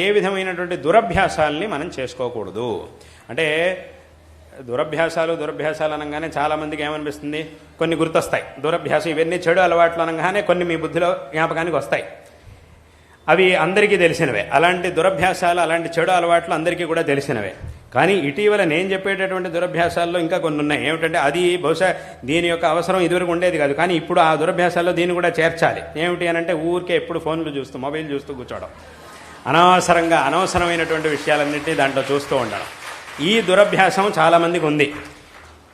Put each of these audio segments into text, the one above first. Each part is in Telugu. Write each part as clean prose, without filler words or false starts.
ఏ విధమైనటువంటి దురభ్యాసాలని మనం చేసుకోకూడదు. అంటే దురభ్యాసాలు అనగానే చాలామందికి ఏమనిపిస్తుంది, కొన్ని గుర్తొస్తాయి. దురభ్యాసం ఇవన్నీ చెడు అలవాట్లు అనగానే కొన్ని మీ బుద్ధిలో జ్ఞాపకానికి వస్తాయి. అవి అందరికీ తెలిసినవే. అలాంటి దురభ్యాసాలు, అలాంటి చెడు అలవాట్లు అందరికీ కూడా తెలిసినవే. కానీ ఇటీవల నేను చెప్పేటటువంటి దురభ్యాసాల్లో ఇంకా కొన్ని ఉన్నాయి. ఏమిటంటే అది బహుశా దీని యొక్క అవసరం ఇదివరకు ఉండేది కాదు, కానీ ఇప్పుడు ఆ దురభ్యాసాల్లో దీన్ని కూడా చేర్చాలి. ఏమిటి అని అంటే ఊరికే ఎప్పుడు ఫోన్లు చూస్తూ, మొబైల్ చూస్తూ కూర్చోవడం, అనవసరమైనటువంటి విషయాలన్నింటినీ దాంట్లో చూస్తూ ఉండడం. ఈ దురభ్యాసం చాలామందికి ఉంది.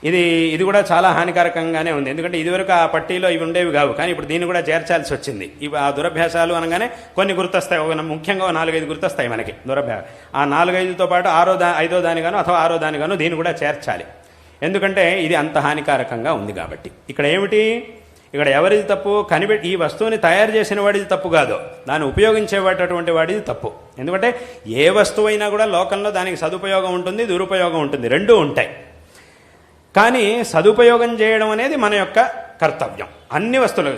ఇది కూడా చాలా హానికారకంగానే ఉంది. ఎందుకంటే ఇదివరకు ఆ పట్టీలో ఇవి ఉండేవి కావు, కానీ ఇప్పుడు దీన్ని కూడా చేర్చాల్సి వచ్చింది. ఇవి ఆ దురభ్యాసాలు అనగానే కొన్ని గుర్తొస్తాయి. ముఖ్యంగా 4-5 గుర్తొస్తాయి మనకి దురభ్యాసం. ఆ 4-5తో పాటు 5ో దానిగాను అథవా 6ో దానిగాను దీన్ని కూడా చేర్చాలి. ఎందుకంటే ఇది అంత హానికారకంగా ఉంది కాబట్టి. ఇక్కడ ఏమిటి, ఇక్కడ ఎవరిది తప్పు? ఈ వస్తువుని తయారు చేసిన వాడిది తప్పు కాదు, దాన్ని ఉపయోగించేటటువంటి వాడిది తప్పు. ఎందుకంటే ఏ వస్తువైనా కూడా లోకంలో దానికి సదుపయోగం ఉంటుంది, దురుపయోగం ఉంటుంది, రెండూ ఉంటాయి. కానీ సదుపయోగం చేయడం అనేది మన యొక్క కర్తవ్యం. అన్ని వస్తువులు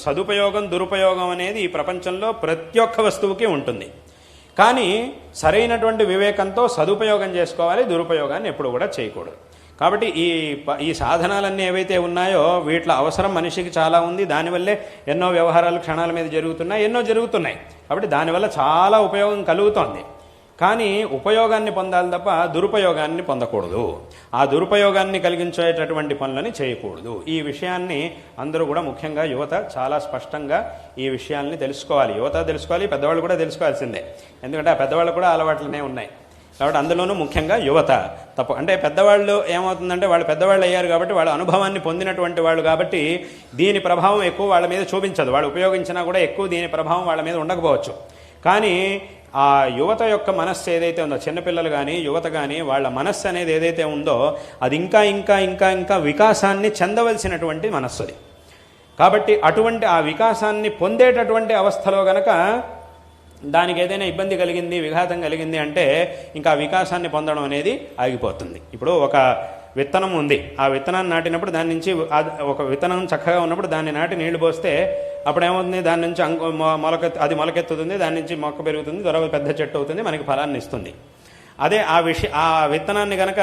సదుపయోగం, దురుపయోగం అనేది ఈ ప్రపంచంలో ప్రతి ఒక్క వస్తువుకి ఉంటుంది. కానీ సరైనటువంటి వివేకంతో సదుపయోగం చేసుకోవాలి, దురుపయోగాన్ని ఎప్పుడు కూడా చేయకూడదు. కాబట్టి ఈ సాధనాలన్నీ ఏవైతే ఉన్నాయో వీటిలో అవసరం మనిషికి చాలా ఉంది. దానివల్లే ఎన్నో వ్యవహారాలు క్షణాల మీద జరుగుతున్నాయి, ఎన్నో జరుగుతున్నాయి. కాబట్టి దానివల్ల చాలా ఉపయోగం కలుగుతోంది. కానీ ఉపయోగాన్ని పొందాలి తప్ప దురుపయోగాన్ని పొందకూడదు. ఆ దురుపయోగాన్ని కలిగించేటటువంటి పనులని చేయకూడదు. ఈ విషయాన్ని అందరూ కూడా, ముఖ్యంగా యువత చాలా స్పష్టంగా ఈ విషయాల్ని తెలుసుకోవాలి. యువత తెలుసుకోవాలి, పెద్దవాళ్ళు కూడా తెలుసుకోవాల్సిందే. ఎందుకంటే ఆ పెద్దవాళ్ళు కూడా అలవాట్లనే ఉన్నాయి. కాబట్టి అందులోనూ ముఖ్యంగా యువత తప్పు. అంటే పెద్దవాళ్ళు ఏమవుతుందంటే వాళ్ళు పెద్దవాళ్ళు అయ్యారు కాబట్టి, వాళ్ళ అనుభవాన్ని పొందినటువంటి వాళ్ళు కాబట్టి దీని ప్రభావం ఎక్కువ వాళ్ళ మీద చూపించదు. వాళ్ళు ఉపయోగించినా కూడా ఎక్కువ దీని ప్రభావం వాళ్ళ మీద ఉండకపోవచ్చు. కానీ ఆ యువత యొక్క మనస్సు ఏదైతే ఉందో, చిన్నపిల్లలు కానీ యువత కానీ, వాళ్ళ మనస్సు అనేది ఏదైతే ఉందో అది ఇంకా ఇంకా ఇంకా ఇంకా వికాసాన్ని చెందవలసినటువంటి మనస్సు అది. కాబట్టి అటువంటి ఆ వికాసాన్ని పొందేటటువంటి అవస్థలో గనక దానికి ఏదైనా ఇబ్బంది కలిగింది, విఘాతం కలిగింది అంటే ఇంకా వికాసాన్ని పొందడం అనేది ఆగిపోతుంది. ఇప్పుడు ఒక విత్తనం ఉంది, ఆ విత్తనాన్ని నాటినప్పుడు దాని నుంచి ఒక విత్తనం చక్కగా ఉన్నప్పుడు దాన్ని నాటి నీళ్లు పోస్తే అప్పుడు ఏమవుతుంది, దాని నుంచి అది మొలకెత్తుతుంది, దాని నుంచి మొక్క పెరుగుతుంది, త్వరగా పెద్ద చెట్టు అవుతుంది, మనకి ఫలాన్ని ఇస్తుంది. అదే ఆ విత్తనాన్ని కనుక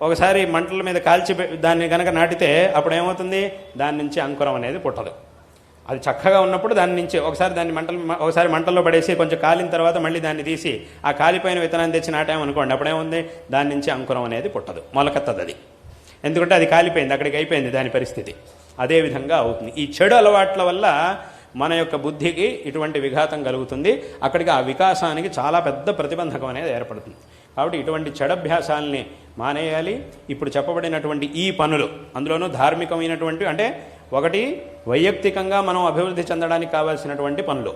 ఒకసారి మంటల మీద కాల్చి దాన్ని కనుక నాటితే అప్పుడు ఏమవుతుంది, దాని నుంచి అంకురం అనేది పుట్టదు. అది చక్కగా ఉన్నప్పుడు దాని నుంచి ఒకసారి మంటల్లో పడేసి కొంచెం కాలిన తర్వాత మళ్ళీ దాన్ని తీసి ఆ కాలిపోయిన విత్తనాన్ని తెచ్చి నాటామనుకోండి, అప్పుడేముంది, దాని నుంచి అంకురం అనేది పుట్టదు, మొలకెత్తదు అది. ఎందుకంటే అది కాలిపోయింది, అక్కడికి అయిపోయింది దాని పరిస్థితి. అదేవిధంగా అవుతుంది. ఈ చెడు అలవాట్ల వల్ల మన యొక్క బుద్ధికి ఇటువంటి విఘాతం కలుగుతుంది. అక్కడికి ఆ వికాసానికి చాలా పెద్ద ప్రతిబంధకం అనేది ఏర్పడుతుంది. కాబట్టి ఇటువంటి చెడభ్యాసాలని మానేయాలి. ఇప్పుడు చెప్పబడినటువంటి ఈ పనులు, అందులోనూ ధార్మికమైనటువంటి, అంటే ఒకటి వైయక్తికంగా మనం అభివృద్ధి చెందడానికి కావాల్సినటువంటి పనులు,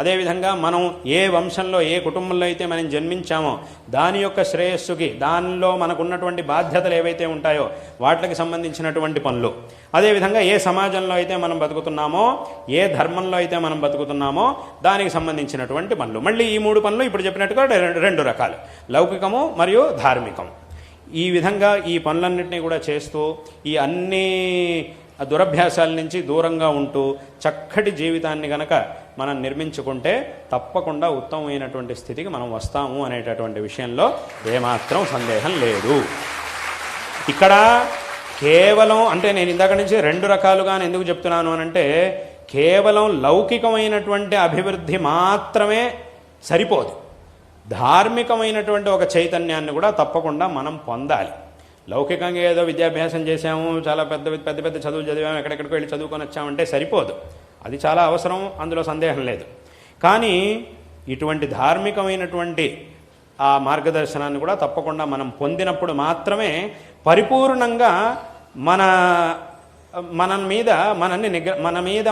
అదేవిధంగా మనం ఏ వంశంలో, ఏ కుటుంబంలో అయితే మనం జన్మించామో దాని యొక్క శ్రేయస్సుకి, దానిలో మనకున్నటువంటి బాధ్యతలు ఏవైతే ఉంటాయో వాటికి సంబంధించినటువంటి పనులు, అదేవిధంగా ఏ సమాజంలో అయితే మనం బతుకుతున్నామో, ఏ ధర్మంలో అయితే మనం బతుకుతున్నామో దానికి సంబంధించినటువంటి పనులు. మళ్ళీ ఈ 3 పనులు ఇప్పుడు చెప్పినట్టుగా 2 రకాలు, లౌకికము మరియు ధార్మికం. ఈ విధంగా ఈ పనులన్నింటినీ కూడా చేస్తూ ఈ అన్ని దురభ్యాసాల నుంచి దూరంగా ఉంటూ చక్కటి జీవితాన్ని గనక మనం నిర్మించుకుంటే తప్పకుండా ఉత్తమమైనటువంటి స్థితికి మనం వస్తాము అనేటటువంటి విషయంలో ఏమాత్రం సందేహం లేదు. ఇక్కడ కేవలం, అంటే నేను ఇందాక నుంచి 2 రకాలుగా ఎందుకు చెప్తున్నాను అనంటే, కేవలం లౌకికమైనటువంటి అభివృద్ధి మాత్రమే సరిపోదు. ధార్మికమైనటువంటి ఒక చైతన్యాన్ని కూడా తప్పకుండా మనం పొందాలి. లౌకికంగా ఏదో విద్యాభ్యాసం చేశాము, చాలా పెద్ద పెద్ద చదువులు చదివాము, ఎక్కడెక్కడికో వెళ్ళి చదువుకొని వచ్చామంటే సరిపోదు. అది చాలా అవసరం, అందులో సందేహం లేదు. కానీ ఇటువంటి ధార్మికమైనటువంటి ఆ మార్గదర్శనాన్ని కూడా తప్పకుండా మనం పొందినప్పుడు మాత్రమే పరిపూర్ణంగా మన మీద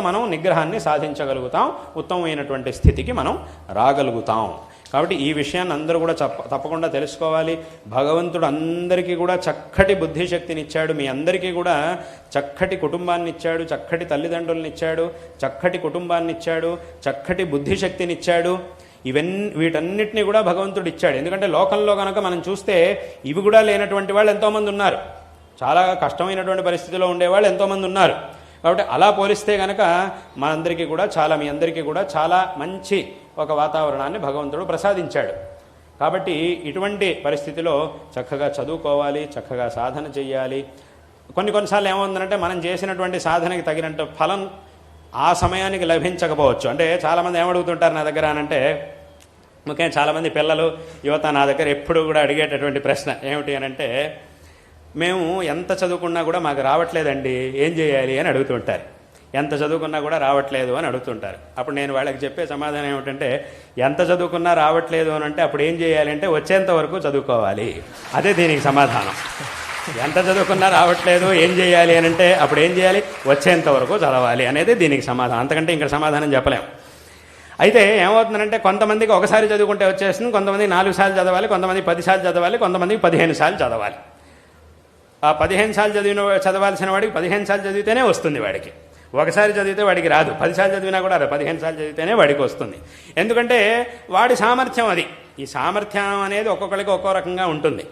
మనం నిగ్రహాన్ని సాధించగలుగుతాం, ఉత్తమమైనటువంటి స్థితికి మనం రాగలుగుతాం. కాబట్టి ఈ విషయాన్ని అందరూ కూడా తప్పకుండా తెలుసుకోవాలి. భగవంతుడు అందరికీ కూడా చక్కటి బుద్ధిశక్తిని ఇచ్చాడు, మీ అందరికీ కూడా చక్కటి కుటుంబాన్ని ఇచ్చాడు, చక్కటి తల్లిదండ్రులను ఇచ్చాడు, చక్కటి కుటుంబాన్ని ఇచ్చాడు, చక్కటి బుద్ధిశక్తిని ఇచ్చాడు. వీటన్నిటినీ కూడా భగవంతుడు ఇచ్చాడు. ఎందుకంటే లోకంలో కనుక మనం చూస్తే ఇవి కూడా లేనటువంటి వాళ్ళు ఎంతోమంది ఉన్నారు, చాలా కష్టమైనటువంటి పరిస్థితిలో ఉండేవాళ్ళు ఎంతోమంది ఉన్నారు. కాబట్టి అలా పోలిస్తే కనుక మనందరికీ కూడా మీ అందరికీ కూడా చాలా మంచి ఒక వాతావరణాన్ని భగవంతుడు ప్రసాదించాడు. కాబట్టి ఇటువంటి పరిస్థితిలో చక్కగా చదువుకోవాలి, చక్కగా సాధన చెయ్యాలి. కొన్నిసార్లు ఏమవుతుందంటే మనం చేసినటువంటి సాధనకి తగినంత ఫలం ఆ సమయానికి లభించకపోవచ్చు. అంటే చాలామంది ఏమడుగుతుంటారు నా దగ్గర అనంటే, ముఖ్యంగా చాలామంది పిల్లలు యువత నా దగ్గర ఎప్పుడు కూడా అడిగేటటువంటి ప్రశ్న ఏమిటి అనంటే, మేము ఎంత చదువుకున్నా కూడా మాకు రావట్లేదండి, ఏం చేయాలి అని అడుగుతుంటారు. ఎంత చదువుకున్నా కూడా రావట్లేదు అని అడుగుతుంటారు. అప్పుడు నేను వాళ్ళకి చెప్పే సమాధానం ఏమిటంటే, ఎంత చదువుకున్నా రావట్లేదు అని అంటే అప్పుడు ఏం చేయాలి అంటే వచ్చేంత వరకు చదువుకోవాలి. అదే దీనికి సమాధానం. ఎంత చదువుకున్నా రావట్లేదు ఏం చేయాలి అని అంటే అప్పుడు ఏం చేయాలి, వచ్చేంత వరకు చదవాలి అనేది దీనికి సమాధానం. అంతకంటే ఇంకా సమాధానం చెప్పలేం. అయితే ఏమవుతుందంటే కొంతమందికి ఒకసారి చదువుకుంటే వచ్చేస్తుంది, కొంతమందికి 4 సార్లు చదవాలి, కొంతమందికి 10 సార్లు చదవాలి, కొంతమందికి 15 సార్లు చదవాలి. ఆ 15 సార్లు చదవాల్సిన వాడికి 15 సార్లు చదివితేనే వస్తుంది వాడికి. ఒకసారి చదివితే వాడికి రాదు, 10 సార్లు చదివినా కూడా రాదు, 15 సార్లు చదివితేనే వాడికి వస్తుంది. ఎందుకంటే వాడి సామర్థ్యం అది. ఈ సామర్థ్యం అనేది ఒక్కొక్కరికి ఒక్కో రకంగా ఉంటుంది.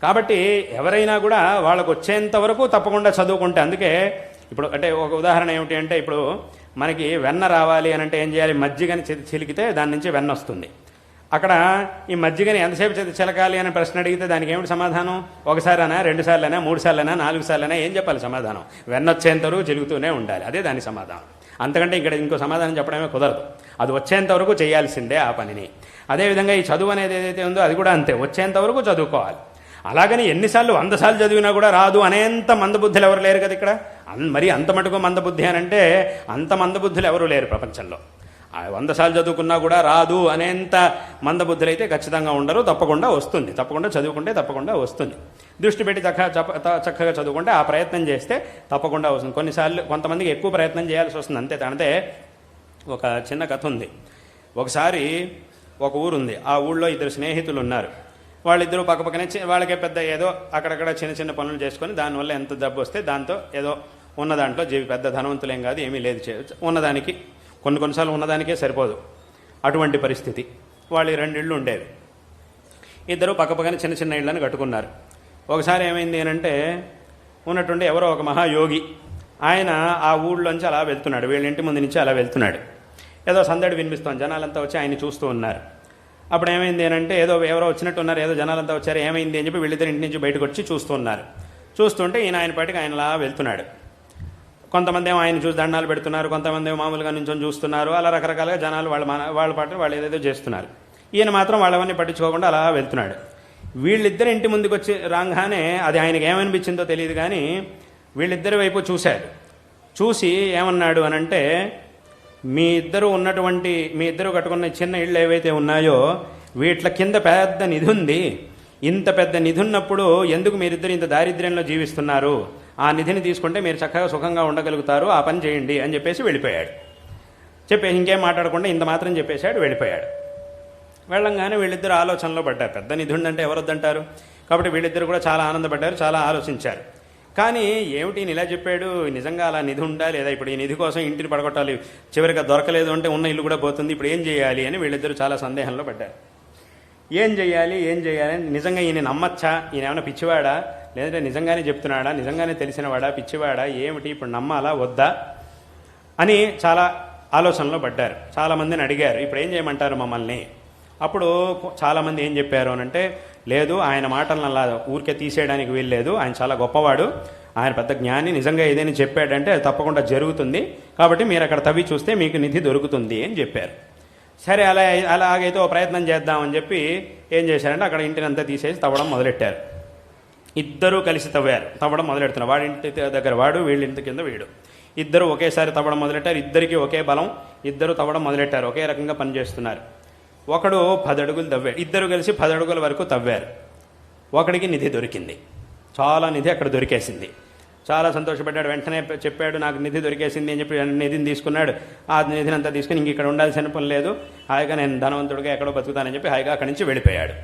కాబట్టి ఎవరైనా కూడా వాళ్ళకు వచ్చేంత వరకు తప్పకుండా చదువుకుంటే, అందుకే ఇప్పుడు అంటే ఒక ఉదాహరణ ఏమిటి అంటే, ఇప్పుడు మనకి వెన్న రావాలి అని అంటే ఏం చేయాలి, మజ్జిగని చిలికితే దాని నుంచి వెన్న వస్తుంది. అక్కడ ఈ మజ్జిగని ఎంతసేపు చిలకాలి అని ప్రశ్న అడిగితే దానికి ఏమిటి సమాధానం? ఒకసారైనా, 2 సార్లైనా, 3 సార్లైనా, 4 సార్లైనా ఏం చెప్పాలి సమాధానం? వెన్న వచ్చేంతవరకు చిలుగుతూనే ఉండాలి. అదే దాని సమాధానం. అంతకంటే ఇక్కడ ఇంకో సమాధానం చెప్పడమే కుదరదు. అది వచ్చేంత వరకు చేయాల్సిందే ఆ పనిని. అదేవిధంగా ఈ చదువు అనేది ఏదైతే ఉందో అది కూడా అంతే, వచ్చేంత వరకు చదువుకోవాలి. అలాగని ఎన్నిసార్లు 100 సార్లు చదివినా కూడా రాదు అనేంత మందబుద్ధులు ఎవరు లేరు కదా ఇక్కడ. మరి అంత మటుకు మందబుద్ధి అని అంటే అంత మందబుద్ధులు ఎవరు లేరు ప్రపంచంలో. 100 సార్లు చదువుకున్నా కూడా రాదు అనేంత మందబుద్ధులు అయితే ఖచ్చితంగా ఉండరు. తప్పకుండా వస్తుంది, తప్పకుండా చదువుకుంటే తప్పకుండా వస్తుంది. దృష్టి పెట్టి చక్కగా చదువుకుంటే, ఆ ప్రయత్నం చేస్తే తప్పకుండా వస్తుంది. కొన్నిసార్లు కొంతమందికి ఎక్కువ ప్రయత్నం చేయాల్సి వస్తుంది అంతే. అంటే ఒక చిన్న కథ ఉంది. ఒకసారి ఒక ఊరుంది. ఆ ఊళ్ళో 2 స్నేహితులు ఉన్నారు. వాళ్ళిద్దరూ పక్కపక్కనే వాళ్ళకే పెద్ద ఏదో అక్కడక్కడ చిన్న చిన్న పనులు చేసుకొని దానివల్ల ఎంత డబ్బు వస్తే దాంతో ఏదో ఉన్న దాంట్లో పెద్ద ధనవంతులేం కాదు, ఏమీ లేదు, ఉన్నదానికి కొన్నిసార్లు ఉన్నదానికే సరిపోదు. అటువంటి పరిస్థితి. వాళ్ళు 2 ఇళ్ళు ఉండేవి. ఇద్దరు పక్కపక్కన చిన్న చిన్న ఇళ్ళని కట్టుకున్నారు. ఒకసారి ఏమైంది అంటే, ఉన్నట్టుండి ఎవరో ఒక మహాయోగి ఆయన ఆ ఊళ్ళోంచి అలా వెళ్తున్నాడు, వీళ్ళ ఇంటి ముందు నుంచి అలా వెళ్తున్నాడు. ఏదో సందడి వినిపిస్తోంది, జనాలంతా వచ్చి ఆయన చూస్తూ ఉన్నారు. అప్పుడు ఏమైంది అంటే, ఎవరో వచ్చినట్టు ఉన్నారు, ఏదో జనాలంతా వచ్చారు, ఏమైంది అని చెప్పి వీళ్ళిద్దరు ఇంటి నుంచి బయటకు వచ్చి చూస్తూ ఉన్నారు. చూస్తుంటే ఆయన పాటికి ఆయనలా వెళ్తున్నాడు. కొంతమంది ఏమో ఆయన చూసి దండాలు పెడుతున్నారు, కొంతమంది ఏమో మామూలుగా నుంచొని చూస్తున్నారు. అలా రకరకాలుగా జనాలు వాళ్ళ పాటు వాళ్ళు ఏదేదో చేస్తున్నారు. ఈయన మాత్రం వాళ్ళవన్నీ పట్టించుకోకుండా అలా వెళ్తున్నాడు. వీళ్ళిద్దరు ఇంటి ముందుకు వచ్చి రాగానే అది ఆయనకి ఏమనిపించిందో తెలియదు కానీ వీళ్ళిద్దరి వైపు చూశాడు. చూసి ఏమన్నాడు అనంటే, మీ ఇద్దరు కట్టుకున్న చిన్న ఇళ్ళు ఏవైతే ఉన్నాయో వీట్ల కింద పెద్ద నిధి ఉంది. ఇంత పెద్ద నిధి ఉన్నప్పుడు ఎందుకు మీరిద్దరు ఇంత దారిద్ర్యంలో జీవిస్తున్నారు? ఆ నిధిని తీసుకుంటే మీరు చక్కగా సుఖంగా ఉండగలుగుతారు, ఆ పని చేయండి అని చెప్పేసి వెళ్ళిపోయాడు. చెప్పేసి ఇంకేం మాట్లాడకుండా ఇంత మాత్రం చెప్పేశాడు, వెళ్ళిపోయాడు. వెళ్ళంగానే వీళ్ళిద్దరు ఆలోచనలో పడ్డారు. పెద్ద నిధి ఉందంటే ఎవరొద్దంటారు? కాబట్టి వీళ్ళిద్దరు కూడా చాలా ఆనందపడ్డారు, చాలా ఆలోచించారు. కానీ ఏమిటి ఇలా చెప్పాడు, నిజంగా అలా నిధి ఉందా లేదా? ఇప్పుడు ఈ నిధి కోసం ఇంటిని పడగొట్టాలి, చివరిగా దొరకలేదు అంటే ఉన్న ఇల్లు కూడా పోతుంది, ఇప్పుడు ఏం చేయాలి అని వీళ్ళిద్దరూ చాలా సందేహంలో పడ్డారు. ఏం చేయాలి అని, నిజంగా ఈయన నమ్మచ్చా, ఈయన ఏమైనా పిచ్చివాడా, లేదంటే నిజంగానే చెప్తున్నాడా, నిజంగానే తెలిసినవాడా, పిచ్చివాడా, ఏమిటి ఇప్పుడు నమ్మాలా వద్దా అని చాలా ఆలోచనలో పడ్డారు. చాలామందిని అడిగారు, ఇప్పుడు ఏం చేయమంటారు మమ్మల్ని? అప్పుడు చాలామంది ఏం చెప్పారు అనంటే, లేదు ఆయన మాటలను అలా ఊరికే తీసేయడానికి వీల్లేదు, ఆయన చాలా గొప్పవాడు, ఆయన పెద్ద జ్ఞాని, నిజంగా ఏదైనా చెప్పాడంటే అది తప్పకుండా జరుగుతుంది, కాబట్టి మీరు అక్కడ తవ్వి చూస్తే మీకు నిధి దొరుకుతుంది అని చెప్పారు. సరే అలాగైతే ఓ ప్రయత్నం చేద్దామని చెప్పి ఏం చేశారంటే అక్కడ ఇంటినంతా తీసేసి తవ్వడం మొదలెట్టారు. ఇద్దరూ కలిసి తవ్వడం మొదలెడుతున్నారు. వాడి ఇంటి దగ్గర వాడు, వీళ్ళ ఇంటి కింద వీడు. ఇద్దరు ఒకేసారి తవ్వడం మొదలెట్టారు. ఇద్దరికి ఒకే బలం, ఇద్దరు తవ్వడం మొదలెట్టారు, ఒకే రకంగా పనిచేస్తున్నారు. ఒకడు 10 అడుగులు తవ్వాడు, ఇద్దరు కలిసి 10 అడుగుల వరకు తవ్వారు. ఒకడికి నిధి దొరికింది, చాలా నిధి అక్కడ దొరికేసింది. చాలా సంతోషపడ్డాడు. వెంటనే చెప్పాడు, నాకు నిధి దొరికేసింది అని చెప్పి నిధిని తీసుకున్నాడు. ఆ నిధిని అంతా తీసుకుని ఇంక ఇక్కడ ఉండాల్సిన పని లేదు, హాయిగా నేను ధనవంతుడిగా ఎక్కడో బతుకుతానని చెప్పి హాయిగా అక్కడి నుంచి వెళ్ళిపోయాడు.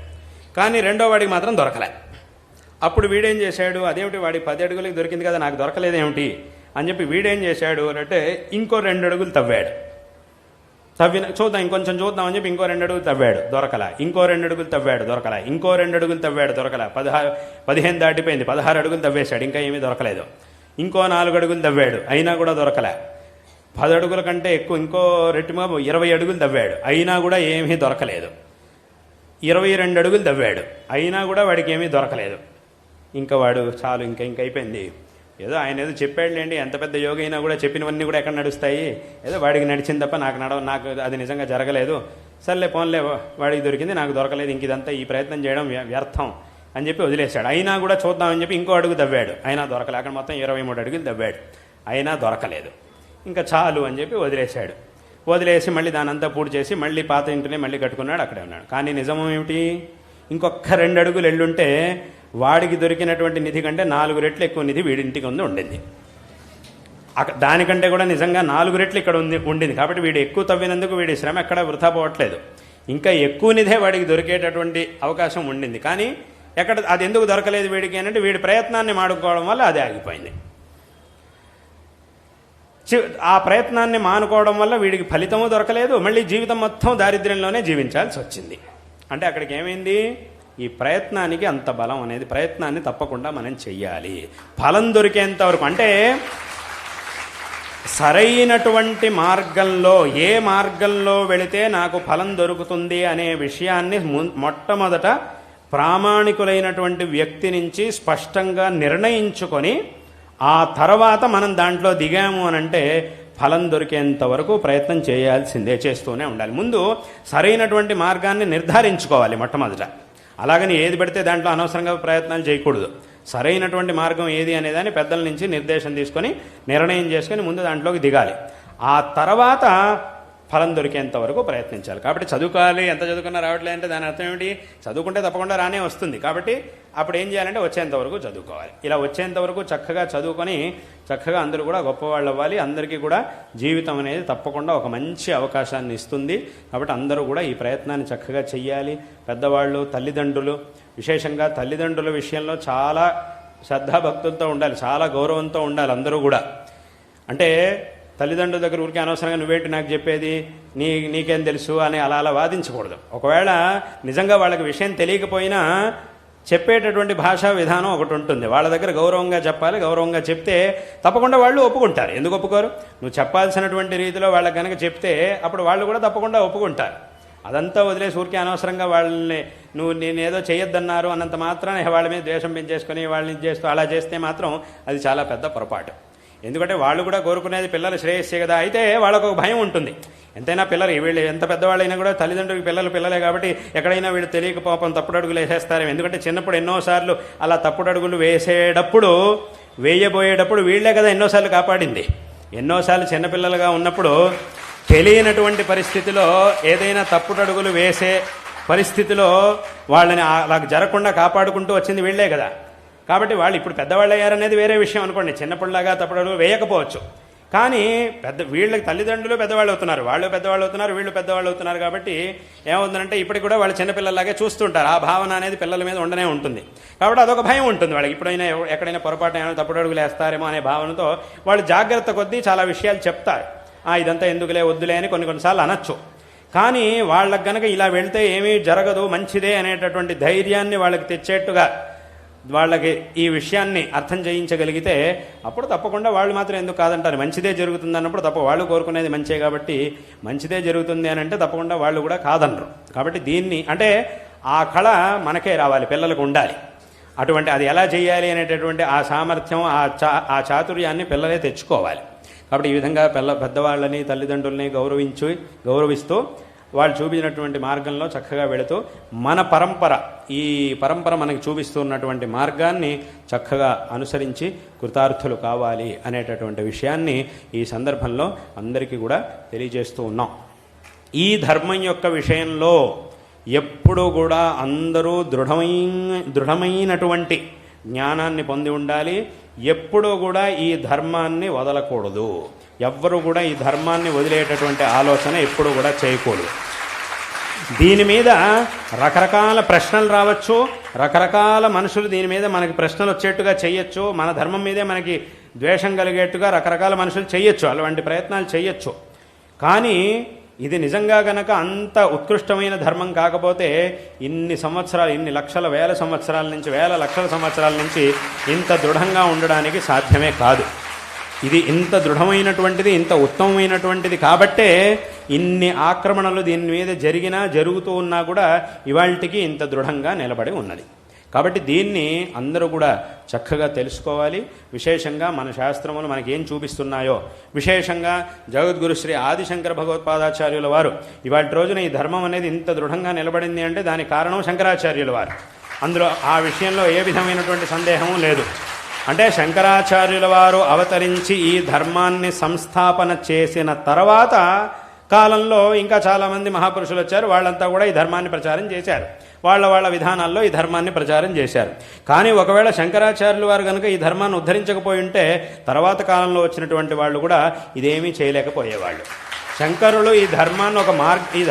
కానీ రెండో వాడికి మాత్రం దొరకలే. అప్పుడు వీడేం చేశాడు, అదేమిటి వాడి 10 అడుగులకి దొరికింది కదా, నాకు దొరకలేదేమిటి అని చెప్పి వీడేం చేశాడు అంటే ఇంకో 2 అడుగులు తవ్వాడు. చూద్దాం, ఇంకొంచెం చూద్దాం అని చెప్పి ఇంకో 2 అడుగులు తవ్వాడు, దొరకలా. ఇంకో 2 అడుగులు తవ్వాడు, దొరకలా. ఇంకో 2 అడుగులు తవ్వాడు, దొరకలా. 15 దాటిపోయింది, 16 అడుగులు తవ్వేశాడు, ఇంకా ఏమీ దొరకలేదు. ఇంకో 4 అడుగులు తవ్వాడు, అయినా కూడా దొరకలే. 10 అడుగుల కంటే ఎక్కువ ఇంకో రెట్టిగా 20 అడుగులు తవ్వాడు, అయినా కూడా ఏమీ దొరకలేదు. 22 అడుగులు తవ్వాడు, అయినా కూడా వాడికి ఏమీ దొరకలేదు. ఇంకా వాడు చాలు ఇంక అయిపోయింది, ఏదో ఆయన ఏదో చెప్పాడులేండి, ఎంత పెద్ద యోగి అయినా కూడా చెప్పినవన్నీ కూడా ఎక్కడ నడుస్తాయి, ఏదో వాడికి నడిచింది తప్ప నాకు అది నిజంగా జరగలేదు, సర్లే పోన్లే వాడికి దొరికింది నాకు దొరకలేదు, ఇంక ఇదంతా ఈ ప్రయత్నం చేయడం వ్యర్థం అని చెప్పి వదిలేశాడు. అయినా కూడా చూద్దామని చెప్పి ఇంకో అడుగు తవ్వాడు, అయినా దొరకలేదు. అక్కడ మొత్తం 23 అడుగులు తవ్వాడు, అయినా దొరకలేదు. ఇంకా చాలు అని చెప్పి వదిలేశాడు. వదిలేసి మళ్ళీ దానంతా పూర్తి చేసి మళ్ళీ పాత ఇంటినే మళ్ళీ కట్టుకున్నాడు, అక్కడే ఉన్నాడు. కానీ నిజం ఏమిటి, ఇంకొక 2 అడుగులు ఎల్లుంటే వాడికి దొరికినటువంటి నిధి కంటే 4 రెట్లు ఎక్కువ నిధి వీడింటికి ఉండింది. దానికంటే కూడా నిజంగా 4 రెట్లు ఇక్కడ ఉండింది. కాబట్టి వీడు ఎక్కువ తవ్వినందుకు వీడి శ్రమ ఎక్కడ వృధా పోవట్లేదు, ఇంకా ఎక్కువ నిధే వాడికి దొరికేటటువంటి అవకాశం ఉండింది. కానీ ఎక్కడ అది ఎందుకు దొరకలేదు వీడికి అంటే వీడి ప్రయత్నాన్ని మానుకోవడం వల్ల అది ఆగిపోయింది. ఆ ప్రయత్నాన్ని మానుకోవడం వల్ల వీడికి ఫలితము దొరకలేదు, మళ్ళీ జీవితం మొత్తం దారిద్ర్యంలోనే జీవించాల్సి వచ్చింది. అంటే అక్కడికి ఏమైంది, ఈ ప్రయత్నానికి అంత బలం అనేది, ప్రయత్నాన్ని తప్పకుండా మనం చెయ్యాలి ఫలం దొరికేంత వరకు. అంటే సరైనటువంటి మార్గంలో ఏ మార్గంలో వెళితే నాకు ఫలం దొరుకుతుంది అనే విషయాన్ని మొట్టమొదట ప్రామాణికులైనటువంటి వ్యక్తి నుంచి స్పష్టంగా నిర్ణయించుకొని ఆ తర్వాత మనం దాంట్లో దిగాము అనంటే ఫలం దొరికేంత వరకు ప్రయత్నం చేస్తూనే ఉండాలి. ముందు సరైనటువంటి మార్గాన్ని నిర్ధారించుకోవాలి మొట్టమొదట. అలాగని ఏది పెడితే దాంట్లో అనవసరంగా ప్రయత్నాలు చేయకూడదు. సరైనటువంటి మార్గం ఏది అనేదాన్ని పెద్దల నుంచి నిర్దేశం తీసుకొని నిర్ణయం చేసుకొని ముందు దాంట్లోకి దిగాలి. ఆ తర్వాత ఫలం దొరికేంత వరకు ప్రయత్నించాలి. కాబట్టి చదువుకోవాలి, ఎంత చదువుకున్నా రావట్లేదు అంటే దాని అర్థం ఏమిటి, చదువుకుంటే తప్పకుండా రానే వస్తుంది. కాబట్టి అప్పుడు ఏం చేయాలంటే వచ్చేంత వరకు చదువుకోవాలి. ఇలా వచ్చేంత వరకు చక్కగా చదువుకొని చక్కగా అందరూ కూడా గొప్పవాళ్ళు అవ్వాలి. అందరికీ కూడా జీవితం అనేది తప్పకుండా ఒక మంచి అవకాశాన్ని ఇస్తుంది. కాబట్టి అందరూ కూడా ఈ ప్రయత్నాన్ని చక్కగా చెయ్యాలి. పెద్దవాళ్ళు, తల్లిదండ్రులు, విశేషంగా తల్లిదండ్రుల విషయంలో చాలా శ్రద్ధాభక్తులతో ఉండాలి, చాలా గౌరవంతో ఉండాలి అందరూ కూడా. అంటే తల్లిదండ్రుల దగ్గర ఊరికే అనవసరంగా నువ్వేంటి నాకు చెప్పేది, నీకేం తెలుసు అని అలా వాదించకూడదు. ఒకవేళ నిజంగా వాళ్ళకి విషయం తెలియకపోయినా చెప్పేటటువంటి భాషా విధానం ఒకటి ఉంటుంది. వాళ్ళ దగ్గర గౌరవంగా చెప్పాలి. గౌరవంగా చెప్తే తప్పకుండా వాళ్ళు ఒప్పుకుంటారు. ఎందుకు ఒప్పుకోరు? నువ్వు చెప్పాల్సినటువంటి రీతిలో వాళ్ళకి కనుక చెప్తే అప్పుడు వాళ్ళు కూడా తప్పకుండా ఒప్పుకుంటారు. అదంతా వదిలేసి ఊరికే అనవసరంగా వాళ్ళని నేనేదో చేయొద్దన్నారు అన్నంత మాత్రాన వాళ్ళ మీద ద్వేషం పెంచేసుకొని వాళ్ళని చేస్తూ అలా చేస్తే మాత్రం అది చాలా పెద్ద పొరపాటు. ఎందుకంటే వాళ్ళు కూడా కోరుకునేది పిల్లల శ్రేయస్సే కదా. అయితే వాళ్ళకు ఒక భయం ఉంటుంది. ఎంతైనా పిల్లలు వీళ్ళు ఎంత పెద్దవాళ్ళైనా కూడా తల్లిదండ్రులకి పిల్లలే కాబట్టి ఎక్కడైనా వీళ్ళు తెలియక పాపం తప్పుడు అడుగులు వేసేస్తారేమో. ఎందుకంటే చిన్నప్పుడు ఎన్నోసార్లు అలా తప్పుడు అడుగులు వేయబోయేటప్పుడు వీళ్లే కదా ఎన్నోసార్లు కాపాడింది. ఎన్నోసార్లు చిన్నపిల్లలుగా ఉన్నప్పుడు తెలియనటువంటి పరిస్థితిలో ఏదైనా తప్పుడు అడుగులు వేసే పరిస్థితిలో వాళ్ళని అలా జరగకుండా కాపాడుకుంటూ వచ్చింది వీళ్లే కదా. కాబట్టి వాళ్ళు ఇప్పుడు పెద్దవాళ్ళు అయ్యారనేది వేరే విషయం అనుకోండి. చిన్నపిల్లగా తప్పుడు అడుగులు వేయకపోవచ్చు, కానీ వీళ్ళకి తల్లిదండ్రులు పెద్దవాళ్ళు అవుతున్నారు, వాళ్ళు పెద్దవాళ్ళు అవుతున్నారు, వీళ్ళు పెద్దవాళ్ళు అవుతున్నారు. కాబట్టి ఏమవుతుందంటే ఇప్పటికి కూడా వాళ్ళు చిన్నపిల్లలాగే చూస్తుంటారు. ఆ భావన అనేది పిల్లల మీద ఉండనే ఉంటుంది. కాబట్టి అదొక భయం ఉంటుంది వాళ్ళకి. ఇప్పుడైనా ఎక్కడైనా పొరపాటు ఏమైనా తప్పుడు అడుగులు వేస్తారేమో అనే భావనతో వాళ్ళు జాగ్రత్త కొద్దీ చాలా విషయాలు చెప్తారు. ఇదంతా ఎందుకులే వద్దులే అని కొన్నిసార్లు అనొచ్చు. కానీ వాళ్ళకి గనక ఇలా వెళ్తే ఏమీ జరగదు, మంచిదే అనేటటువంటి ధైర్యాన్ని వాళ్ళకి తెచ్చేట్టుగా వాళ్ళకి ఈ విషయాన్ని అర్థం చేయించగలిగితే అప్పుడు తప్పకుండా వాళ్ళు మాత్రం ఎందుకు కాదంటారు. మంచిదే జరుగుతుంది అన్నప్పుడు వాళ్ళు కోరుకునేది మంచే కాబట్టి మంచిదే జరుగుతుంది అని అంటే తప్పకుండా వాళ్ళు కూడా కాదనరు. కాబట్టి దీన్ని అంటే ఆ కళ మనకే రావాలి, పిల్లలకు ఉండాలి. అటువంటి అది ఎలా చేయాలి అనేటటువంటి ఆ సామర్థ్యం, ఆ చాతుర్యాన్ని పిల్లలే తెచ్చుకోవాలి. కాబట్టి ఈ విధంగా పెద్దవాళ్ళని తల్లిదండ్రుల్ని గౌరవిస్తూ వాళ్ళు చూపించినటువంటి మార్గంలో చక్కగా వెళుతూ ఈ పరంపర మనకి చూపిస్తున్నటువంటి మార్గాన్ని చక్కగా అనుసరించి కృతార్థులు కావాలి అనేటటువంటి విషయాన్ని ఈ సందర్భంలో అందరికీ కూడా తెలియజేస్తూ ఉన్నాం. ఈ ధర్మం యొక్క విషయంలో ఎప్పుడూ కూడా అందరూ దృఢమైనటువంటి జ్ఞానాన్ని పొంది ఉండాలి. ఎప్పుడూ కూడా ఈ ధర్మాన్ని వదలకూడదు. ఎవ్వరూ కూడా ఈ ధర్మాన్ని వదిలేటటువంటి ఆలోచన ఎప్పుడూ కూడా చేయకూడదు. దీని మీద రకరకాల ప్రశ్నలు రావచ్చు, రకరకాల మనుషులు దీని మీద మనకి ప్రశ్నలు వచ్చేట్టుగా చేయొచ్చు, మన ధర్మం మీదే మనకి ద్వేషం కలిగేట్టుగా రకరకాల మనుషులు చేయొచ్చు, అలాంటి ప్రయత్నాలు చేయొచ్చు. కానీ ఇది నిజంగా గనక అంత ఉత్కృష్టమైన ధర్మం కాకపోతే ఇన్ని సంవత్సరాలు, ఇన్ని లక్షల వేల సంవత్సరాల నుంచి, వేల లక్షల సంవత్సరాల నుంచి ఇంత దృఢంగా ఉండడానికి సాధ్యమే కాదు. ఇది ఇంత దృఢమైనటువంటిది, ఇంత ఉత్తమమైనటువంటిది కాబట్టే ఇన్ని ఆక్రమణలు దీని మీద జరిగినా జరుగుతూ ఉన్నా కూడా ఇవాళకి ఇంత దృఢంగా నిలబడి ఉన్నది. కాబట్టి దీన్ని అందరూ కూడా చక్కగా తెలుసుకోవాలి. విశేషంగా మన శాస్త్రములు మనకేం చూపిస్తున్నాయో, విశేషంగా జగద్గురు శ్రీ ఆదిశంకర భగవత్పాదాచార్యుల వారు ఇవాటి రోజున ఈ ధర్మం అనేది ఇంత దృఢంగా నిలబడింది అంటే దానికి కారణం శంకరాచార్యుల వారు. అందులో ఆ విషయంలో ఏ విధమైనటువంటి సందేహము లేదు. అంటే శంకరాచార్యుల వారు అవతరించి ఈ ధర్మాన్ని సంస్థాపన చేసిన తర్వాత కాలంలో ఇంకా చాలామంది మహాపురుషులు వచ్చారు. వాళ్ళంతా కూడా ఈ ధర్మాన్ని ప్రచారం చేశారు. వాళ్ళ విధానాల్లో ఈ ధర్మాన్ని ప్రచారం చేశారు. కానీ ఒకవేళ శంకరాచార్యులు వారు కనుక ఈ ధర్మాన్ని ఉద్ధరించకపోయి ఉంటే తర్వాత కాలంలో వచ్చినటువంటి వాళ్ళు కూడా ఇదేమీ చేయలేకపోయేవాళ్ళు. శంకరులు ఈ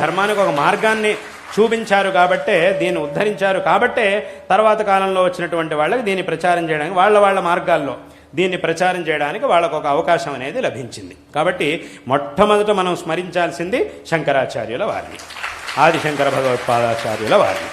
ధర్మానికి ఒక మార్గాన్ని చూపించారు కాబట్టే, దీన్ని ఉద్ధరించారు కాబట్టే తర్వాత కాలంలో వచ్చినటువంటి వాళ్ళకి దీన్ని ప్రచారం చేయడానికి వాళ్ళ మార్గాల్లో దీన్ని ప్రచారం చేయడానికి వాళ్ళకు ఒక అవకాశం అనేది లభించింది. కాబట్టి మొట్టమొదట మనం స్మరించాల్సింది శంకరాచార్యుల వారిని, ఆదిశంకర భగవత్పాదాచార్యుల వారిని.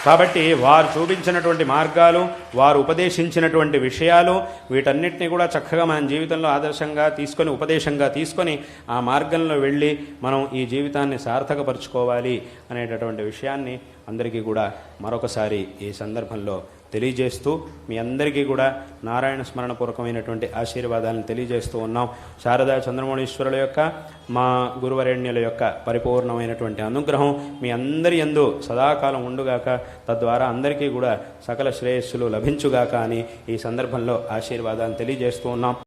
కాబట్టి వారు చూపించినటువంటి మార్గాలు, వారు ఉపదేశించినటువంటి విషయాలు, వీటన్నిటిని కూడా చక్కగా మన జీవితంలో ఆదర్శంగా తీసుకొని, ఉపదేశంగా తీసుకొని ఆ మార్గంలో వెళ్ళి మనం ఈ జీవితాన్ని సార్థకపరుచుకోవాలి అనేటటువంటి విషయాన్ని అందరికీ కూడా మరొకసారి ఈ సందర్భంలో తెలియజేస్తూ మీ అందరికీ కూడా నారాయణ స్మరణపూర్వకమైనటువంటి ఆశీర్వాదాలను తెలియజేస్తూ ఉన్నాం. శారదా చంద్రమౌళీశ్వరుల యొక్క, మా గురువరేణ్యుల యొక్క పరిపూర్ణమైనటువంటి అనుగ్రహం మీ అందరి యందు సదాకాలం ఉండుగాక, తద్వారా అందరికీ కూడా సకల శ్రేయస్సులు లభించుగాక అని ఈ సందర్భంలో ఆశీర్వాదాలను తెలియజేస్తూ ఉన్నాం.